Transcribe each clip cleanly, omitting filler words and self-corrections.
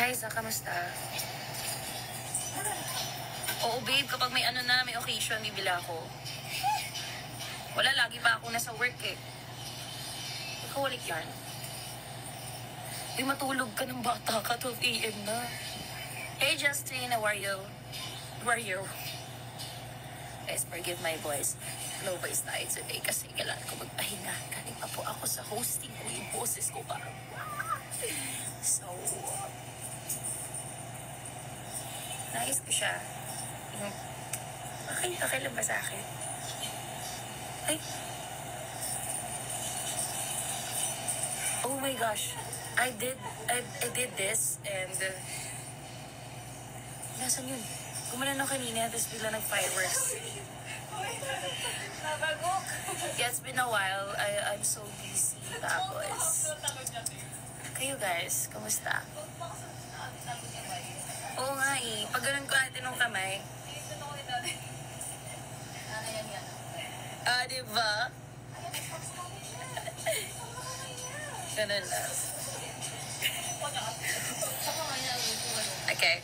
Hi, Za, kamusta? Oo, babe, kapag may may occasion, bibili ako. Wala, lagi pa ako nasa work eh. Ikaw, walik yan. Uy, matulog ka ng bata ka, 12 a.m. na. Hey, Justin, how are you? Who are you? Guys, forgive my voice. Low voice tayo today kasi kailangan ko magpahinga. Galing pa po ako sa hosting ko. Yung boses ko parang... So... Nais ko siya. Okay lang ba sa akin? Ay. Oh my gosh. I did this and... Nasaan yun? Gumana na kanina, tapos bigla nag-fireworks. Yeah, it's been a while. I'm so busy. Tapos... Kayo guys, kamusta? Oo nga eh. Pag ganun ko natin ng kamay. Diba? Ganun na. Okay.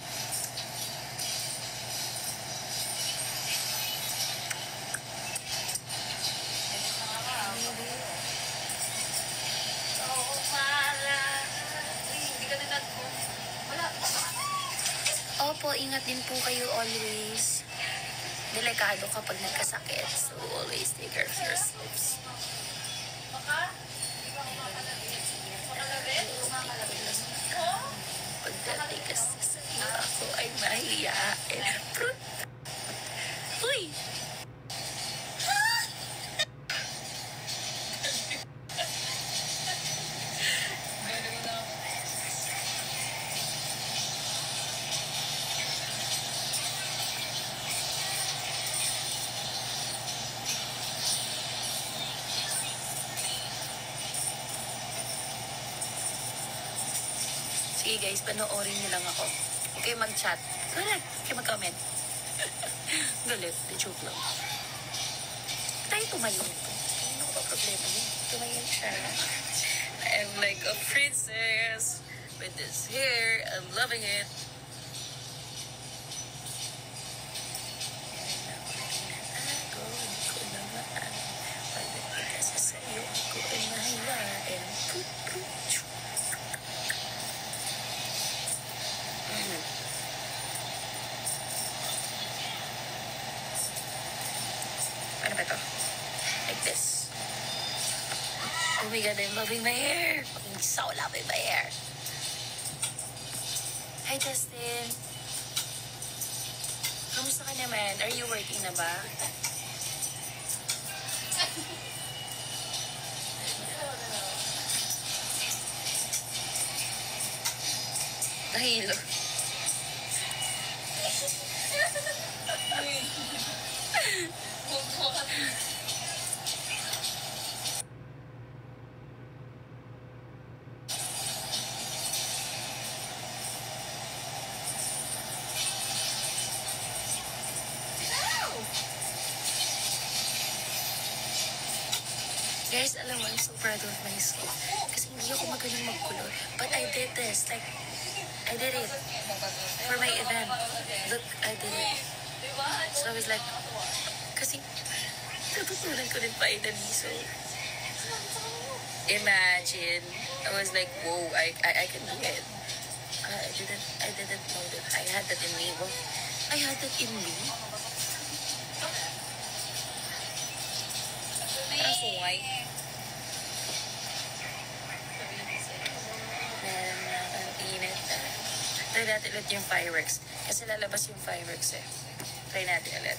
Opo, ingat din po kayo always. Delikado kapag nagkasakit. So, always take care of yourselves. Pagdating kasi sa iyo, ako ay mahiyain. Uy! Sige guys, panoorin niyo lang ako. Huwag kayo mag-chat. Correct. Huwag kayo mag-comment. Galit. The joke lang. Tayo tumayo. Ano ba problema niya? Tumayo siya. I'm like a princess with this hair. I'm loving it. Ano ba ito? Like this. Oh my God, I'm loving my hair. I'm so loving my hair. Hi, Justin. Kamusta ka naman? Are you working na ba? Nahilo. Guys, alam mo, I'm so proud of myself. Kasi hindi ako magaling magkulor. But I did this. Like, I did it. For my event. Look, I did it. So I was like, kasi, natutunan ko rin finally. So, imagine. I was like, whoa, I can do it. I didn't know that I had that in me. Well, I had that in me. Parang sungay. Ang init. Try natin ulit yung fireworks. Kasi lalabas yung fireworks eh. Try natin ulit.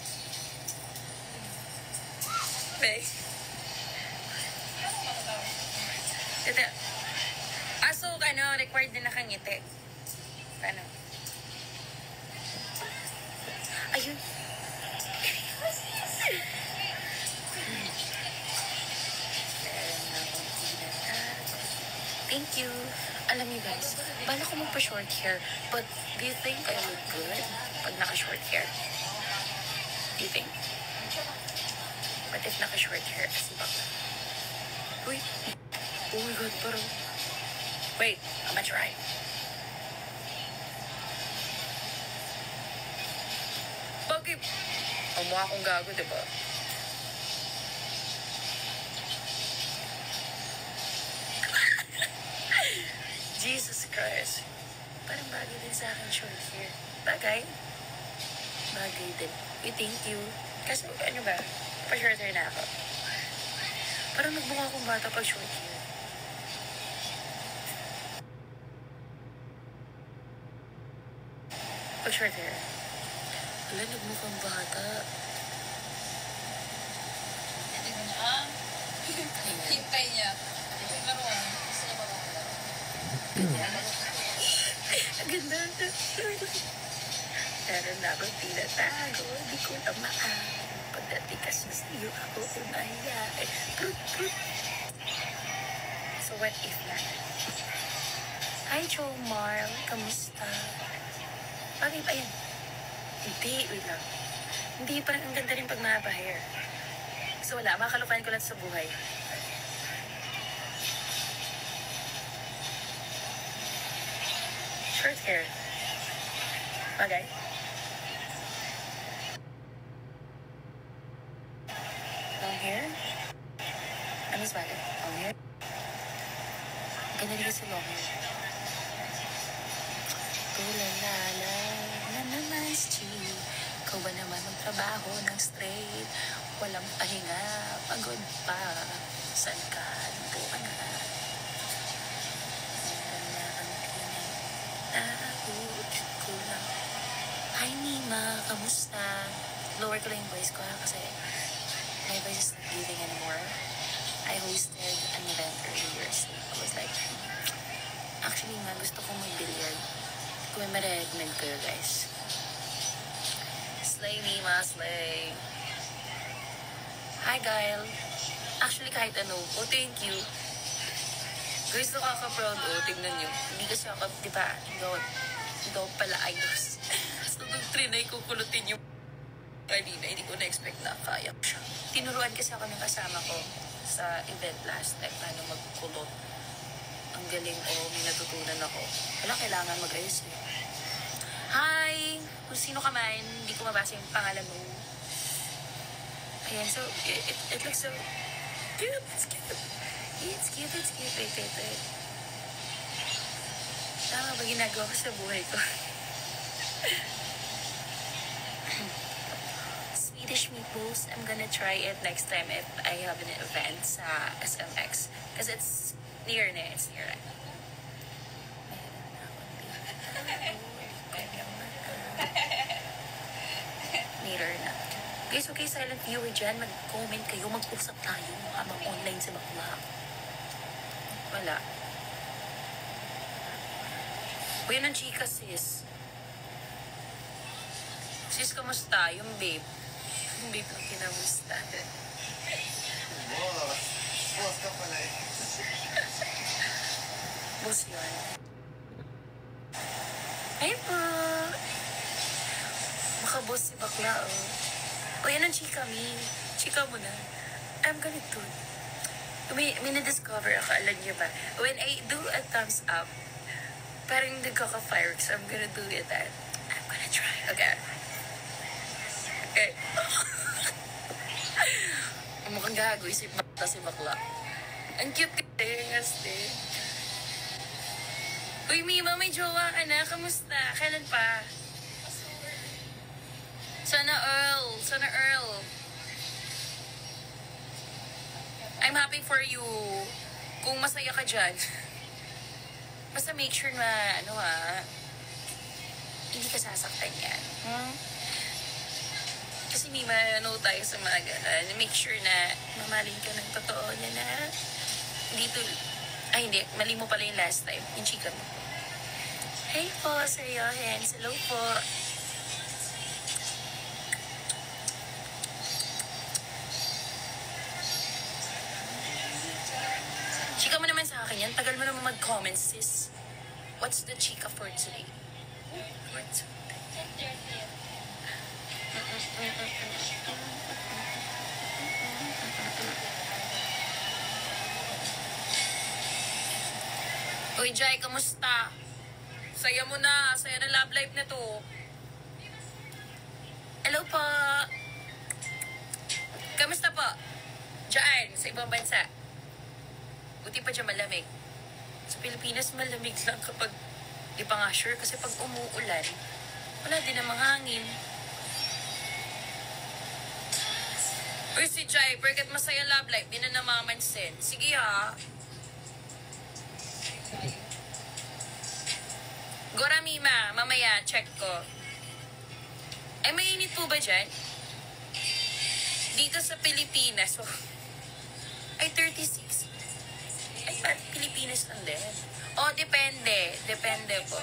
Okay. Tita. So, required din nakangiti. Paano? Ayun. Thank you. Alam niyo guys, bala ko magpa-short hair, but do you think I look good pag naka-short hair? Do you think? But if naka-short hair, kasi baka... Uy! Oh my God, parang... Wait, I'm gonna try. Mukha akong gago, diba? Jesus Christ. Parang bagay din sa akin short hair. Bagay? Bagay din. We thank you. Kasi ano ba? Pa-short hair na ako. Parang nagbunga akong bata pag short hair. Pag short hair. Wala, nagmukhang bata. Hintay niya. Laruan. Gusto niya ba makalaro? Ang ganda. Meron na akong tinatago. Di ko na pagdating kasi sa iyo ako umahiya. So what if na? Hi, Jomar. Kamusta? Bakit? Ayan. Hindi. Wait lang. Hindi. Parang ang ganda rin pag mahaba hair. So wala. Makalupain ko lang sa buhay. Short hair. Bagay. Long hair? Ano mas bagay? Long hair? Ganda rin kasi long hair. Tulalala na naman si ikaw ba naman magtrabaho ng straight? Walang pahinga, pagod pa. Saan ka? Lupo ka na. Meron na ang pinag ko lang. Hi, Nima. Kamusta? Lower ko lang yung voice ko kasi my voice is not breathing anymore. I hosted an event earlier, so I was like, actually nga, gusto kong mag-billiard. Kung may ma-recommend kayo, guys. Slay, Nima. Slay. Hi, Gail. Actually, kahit ano. Oh, thank you. Guys, nakaka-proud. Oh, tignan nyo. Hindi kasi ako, di ba, hindi ako pala ayos. So, nung trinay ko kulutin yung kanina, hindi ko na-expect na kaya ko siya. Tinuruan kasi ako ng kasama ko sa event last time, paano magkulot. Ang galing, oh, may natutunan ako. Wala, kailangan mag-ayos eh. Hi! Kung sino ka man, hindi ko mabasa yung pangalan mo. Ayan, so, it looks so cute. It's cute. It's cute, it's cute. Wait. Tama ba ginagawa ko sa buhay ko? Swedish meatballs, I'm gonna try it next time if I have an event sa SMX. Because it's near na. It's near na. Nearer na. Guys, okay, silent viewer dyan. Mag-comment kayo. Mag-usap tayo habang online sa bakla. Wala. O yun ang chika, sis. Sis, kamusta? Yung babe. Yung babe ang kinamusta. Boss ka pala eh. Boss yun. Ay po. Makaboss si bakla, oh. O yan ang chika, mi. Chika mo na. I'm gonna do it. May na-discover ako, alam niyo ba? When I do a thumbs up, parang nagkaka-fireworks. So I'm gonna do it and I'm gonna try. Okay. Okay. Mukhang gago, isip bakla si bakla. Ang cute kasi, ngaste. Uy, Mima, may jowa ka na. Kamusta? Kailan pa? Sana Earl. I'm happy for you. Kung masaya ka dyan. Basta make sure na, hindi ka sasaktan yan. Kasi Mima, tayo sa mga ganan. Make sure na mamaling ka ng totoo niya na hindi, mali mo pala yung last time. Yung chika mo. Hey po, Sir Johans. Hello po. Chika mo naman sa akin yan. Tagal mo naman mag-comment, sis. What's the chika for today? What? Uy, Jai, kamusta? Saya mo na. Saya na love life na to. Hello po. po? Diyan, sa ibang bansa. Buti pa dyan malamig. Sa Pilipinas, malamig lang kapag, di pa nga sure, kasi pag umuulan, wala din namang hangin. Uy, si Jai, porket masaya love life, di na namamansin. Sige ha. Goramima, mamaya, check ko. Ay, mainit po ba dyan? Dito sa Pilipinas, oh. Ay, 36. Ay, ba't Pilipinas lang din? Oh, depende. Depende po.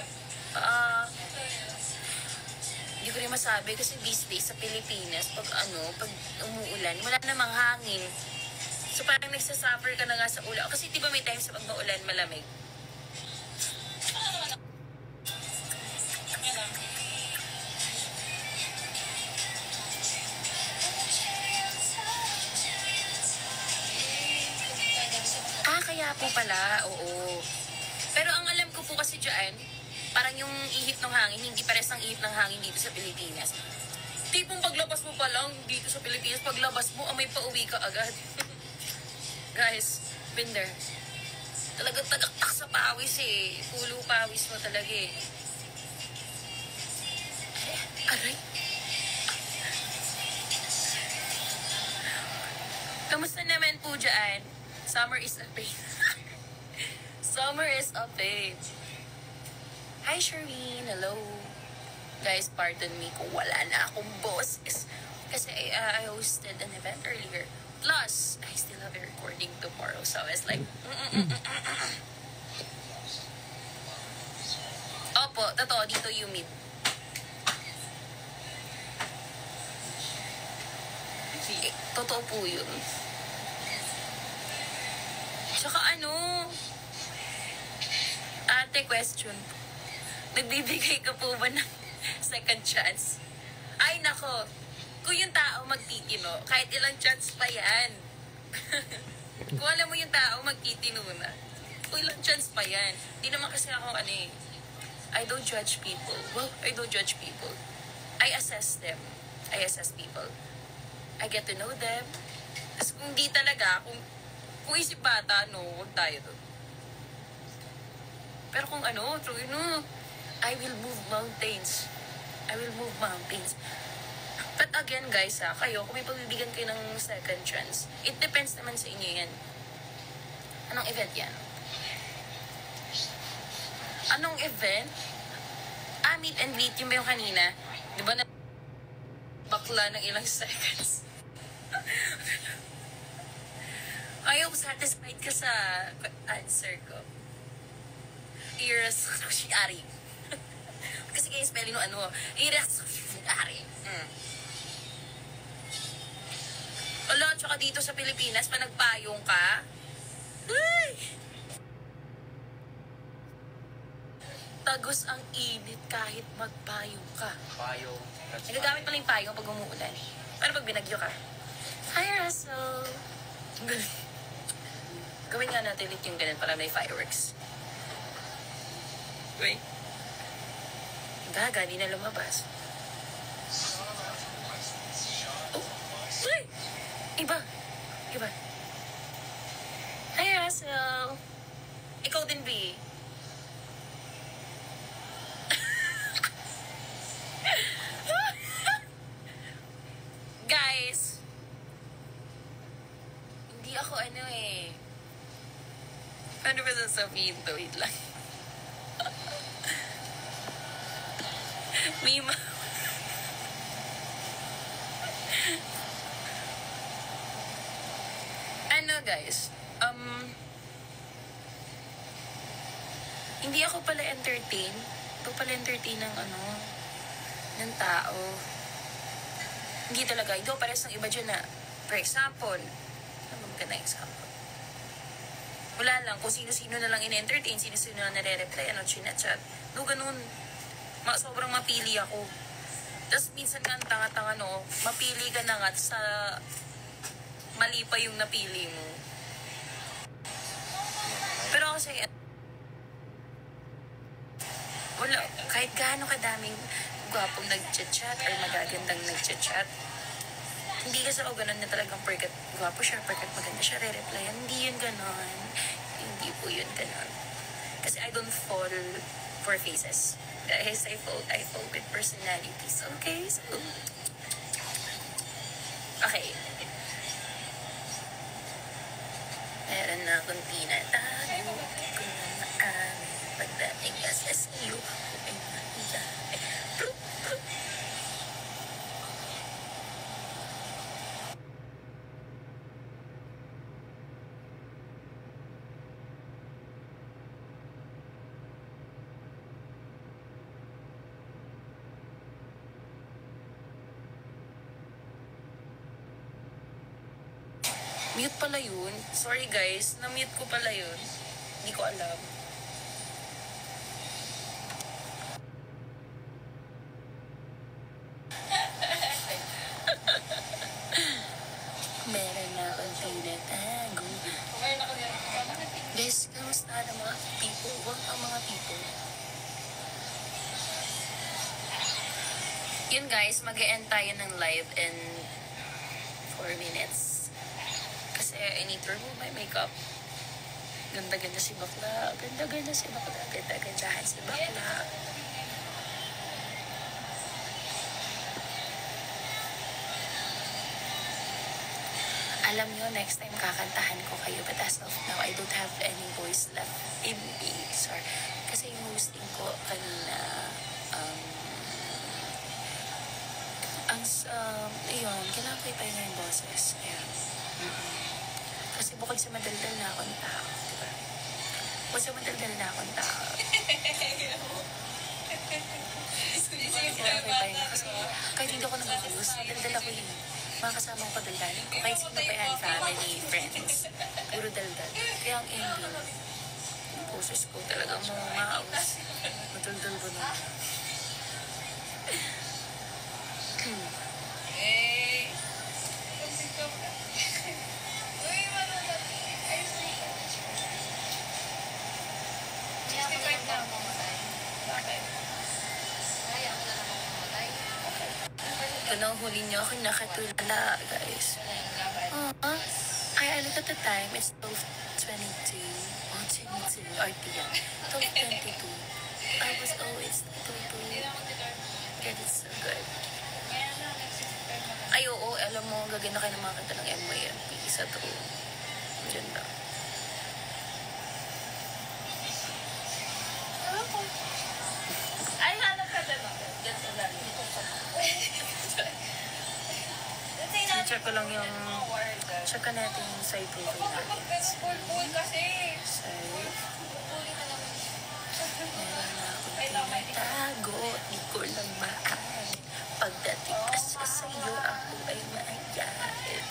Hindi ko rin masabi kasi these days sa Pilipinas, pag umuulan, wala namang hangin. So parang nagsasuffer ka na nga sa ulan. Kasi di ba may times sa pag maulan, malamig? Kaya po pala, oo. Pero ang alam ko po kasi dyan, parang yung ihip ng hangin, hindi pares ang ihip ng hangin dito sa Pilipinas. Tipong paglabas mo pa lang dito sa Pilipinas, paglabas mo, amoy pauwi ka agad. Guys, been there. Talagang tagaktak sa pawis eh. Pulo pawis mo talaga eh. Aray. Kamusta naman po dyan? Summer is a pain. Summer is a pain. Hi, Shereen. Hello. Guys, pardon me kung wala na akong boses. Kasi I hosted an event earlier. Plus, I still have a recording tomorrow. So I was like, Opo, totoo. Dito humid. Totoo po yun. Tsaka ate, question. Nagbibigay ka po ba ng second chance? Ay, nako. Kung yung tao magtitino, kahit ilang chance pa yan. Kung alam mo yung tao magtitino na, kung ilang chance pa yan. Di naman kasi ako I don't judge people. Well, I don't judge people. I assess them. I assess people. I get to know them. Tapos kung di talaga, kung isip bata, no, huwag tayo doon. Pero kung I will move mountains. I will move mountains. But again, guys, kayo, kung may pagbibigyan kayo ng second chance, it depends naman sa inyo yan. Anong event yan? Anong event? Meet and greet, yung ba yung kanina? Di ba na bakla ng ilang seconds? I hope satisfied ka sa answer ko. Iras si Ari. Kasi kayo spelling no Iras si Ari. Ala, tsaka dito sa Pilipinas, pa nagpayong ka. Ay! Tagos ang init kahit magpayong ka. Payong. Nagagamit pala yung payong pag umuulan. Paano pag binagyo ka? Hi, Russell! Gawin nga natin ulit yung ganun para may fireworks. Wait. Gaga, di na lumabas. Oh! Ay! Iba! Hi, Russell! Ikaw din, B. Guys! Hindi ako Paano ba sasabihin to? Wait lang. Mima. Guys? Hindi ako pala entertain. Ito pala entertain ng tao. Hindi talaga. Ito pares ng iba dyan na, for example, ano maganda example? Wala lang. Kung sino-sino na lang in-entertain, sino-sino na nare-reply, chinachat. No, ganun. Sobrang mapili ako. Tapos minsan nga ang tanga-tanga, mapili ka na nga sa mali pa yung napili mo. Pero kasi, wala, kahit gaano kadaming gwapong nag-chat or magagandang nag-chat, Hindi kasi ako ganun na talagang porket gwapo siya, porket maganda siya, re-replyan. Hindi yun ganun. Hindi po yun ganun. Kasi I don't fall for faces. Guys, I fall with personalities. Okay? So, okay. Meron na akong tinatago. Kung na maaari. Pagdating kasi sa iyo, ako ay nahiya. Mute pala yun. Sorry guys, na-mute ko pala yun. Hindi ko alam. Meron na akong tinatago. Kumain ako yan. Guys, kamusta na mga people? Huwag ang mga people. Yun guys, mag-e-end tayo ng live in 4 minutes. Kasi I need to remove my makeup. Ganda-ganda si bakla. Ganda-ganda si bakla. Ganda-gandahan si bakla. Alam nyo, next time kakantahan ko kayo. But as of now, I don't have any voice left in me. Sorry. Kasi yung hosting ko kanina, ayun, kailangan ko ipahinga yung boses. Ayan. Kasi bukod sa madaldal na akong tao, diba? Bukod sa madaldal na akong tao. Kailangan ko ipahinga. Kasi kahit hindi ako nag-focus, daldal ako yun. Mga kasama ko daldalan ko. Kahit sino pa yan, family, friends. Puro daldal. Kaya ang ending, yung boses ko talagang maus. Madaldal ko na. Eh. Uy, manulat. Ay, sorry. 65 na ako mamatay. Bakit? Kaya ko na lang ako mamatay. Ito na ang huli niyo ako nakatulala, guys. Ay, look at the time. It's 12:22. Oh, 22. RT yan. 12:22. I was always 22. God, it's so good. Kaya na, nag-65 na. Ay, oo. Alam mo, gaganda kayo ng mga kanta ng MYMP sa true. Diyan lang. Ay, hanap ka dyan. Dyan sa dali. Check ko lang yung... Check ka natin yung side profile natin. Full kasi. Side. Meron na akong tinatago. Di ko lang maaari. Pagdating kasi sa iyo, ako ay maayain.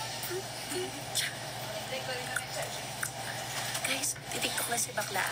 Guys, titiktok na si bakla.